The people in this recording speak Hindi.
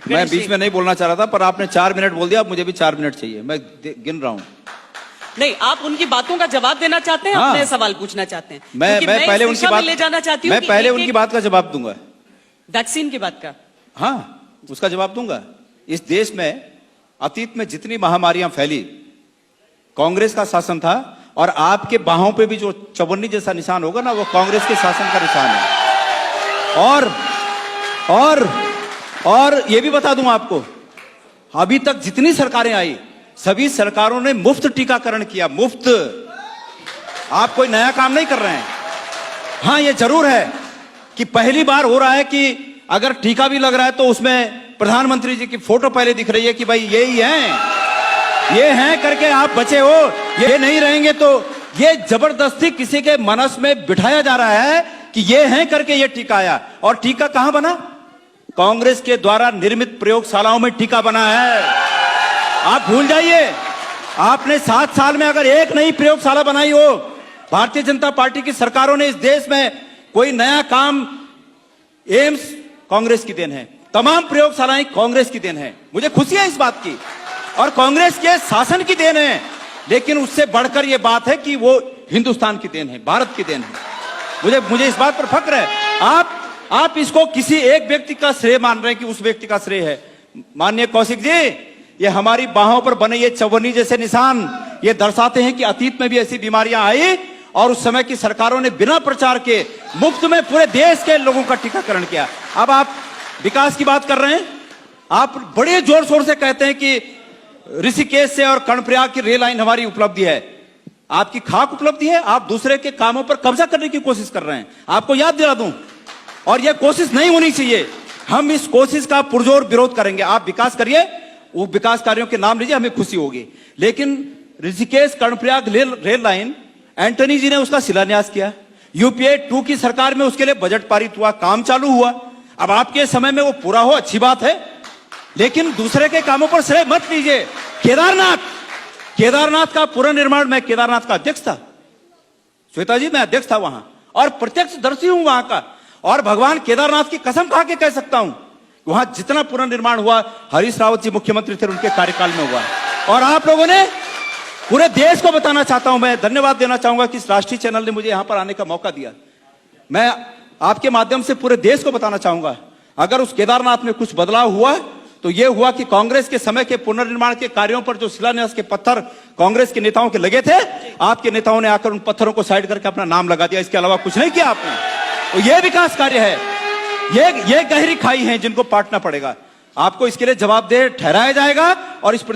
मैं बीच में नहीं बोलना चाह रहा था, पर आपने 4 मिनट बोल दिया, अब मुझे भी 4 मिनट चाहिए, मैं गिन रहा हूं। नहीं, आप उनकी बातों का जवाब देना चाहते हैं, अपने सवाल पूछना चाहते हैं? मैं पहले उनकी बात ले जाना चाहती हूँ, मैं पहले उनकी बात का जवाब दूंगा। वैक्सीन की बात का? हाँ, उसका जवाब दूंगा। इस देश में अतीत में जितनी महामारियां फैली, कांग्रेस का शासन था, और आपके बाहों पे भी जो चवन्नी जैसा निशान होगा ना, वो कांग्रेस के शासन का निशान है। और ये भी बता दूं आपको, अभी तक जितनी सरकारें आई, सभी सरकारों ने मुफ्त टीकाकरण किया, मुफ्त। आप कोई नया काम नहीं कर रहे हैं। हाँ, ये जरूर है कि पहली बार हो रहा है कि अगर टीका भी लग रहा है तो उसमें प्रधानमंत्री जी की फोटो पहले दिख रही है कि भाई ये ही हैं, ये हैं करके आप बचे हो। ये नहीं रहेंगे तो ये जबरदस्ती किसी के मनस में बिठाया जा रहा है कि ये हैं करके ये टीका आया। और टीका कहां बना? कांग्रेस के द्वारा निर्मित प्रयोगशालाओं में टीका बना है। आप भूल जाइए, आपने 7 साल में अगर एक नई प्रयोगशाला बनाई हो, भारतीय जनता पार्टी की सरकारों ने इस देश में कोई नया काम, एम्स कांग्रेस की देन है, तमाम प्रयोगशालाएं कांग्रेस की देन है। मुझे खुशी है इस बात की, और कांग्रेस के शासन की देन है। लेकिन उससे बढ़कर यह बात है कि वो हिंदुस्तान की देन है, भारत की देन है। मुझे इस बात पर फक्र है। आप इसको किसी एक व्यक्ति का श्रेय मान रहे हैं कि उस व्यक्ति का श्रेय है। माननीय कौशिक जी, ये हमारी बाहों पर बने ये चवन्नी जैसे निशान, ये दर्शाते हैं कि अतीत में भी ऐसी बीमारियां आई और उस समय की सरकारों ने बिना प्रचार के मुफ्त में पूरे देश के लोगों का टीकाकरण किया। अब आप विकास की बात कर रहे हैं, आप बड़े जोर शोर से कहते हैं कि ऋषिकेश से और कर्णप्रयाग की रेल लाइन हमारी उपलब्धि है। आपकी खाक उपलब्धि है, आप दूसरे के कामों पर कब्जा करने की कोशिश कर रहे हैं। आपको याद दिला दूं, और यह कोशिश नहीं होनी चाहिए। हम इस कोशिश का पुरजोर विरोध करेंगे। आप विकास करिए, वो विकास कार्यों के नाम लीजिए, हमें खुशी होगी। लेकिन Rishikesh Karnaprayag rail line, Antony ji ने उसका शिलान्यास किया, यूपीए 2 की सरकार में उसके लिए बजट पारित हुआ, काम चालू हुआ। अब आपके समय में वो पूरा हो, अच्छी बात है, लेकिन दूसरे के कामों पर श्रेय मत लीजिए। केदारनाथ का पुनर्निर्माण, मैं केदारनाथ का अध्यक्ष था, श्वेता जी, मैं अध्यक्ष था वहां, और प्रत्यक्षदर्शी हूं वहां का, और भगवान केदारनाथ की कसम खा के कह सकता हूं, वहां जितना पुनर्निर्माण हुआ, हरीश रावत जी मुख्यमंत्री थे, उनके कार्यकाल में हुआ। और आप लोगों ने पूरे देश को बताना चाहता हूं, मैं धन्यवाद देना चाहूंगा कि इस राष्ट्रीय चैनल ने मुझे यहां पर आने का मौका दिया। मैं आपके माध्यम से पूरे देश को बताना चाहूंगा, अगर उस केदारनाथ में कुछ बदलाव हुआ तो यह हुआ कि कांग्रेस के समय के पुनर्निर्माण के कार्यों पर जो शिलान्यास के पत्थर कांग्रेस के नेताओं के लगे थे, आपके नेताओं ने आकर उन पत्थरों को साइड करके अपना नाम लगा दिया। इसके अलावा कुछ नहीं किया आपने। तो यह विकास कार्य है, ये गहरी खाई है जिनको पाटना पड़ेगा। आपको इसके लिए जवाबदेह ठहराया जाएगा, और इस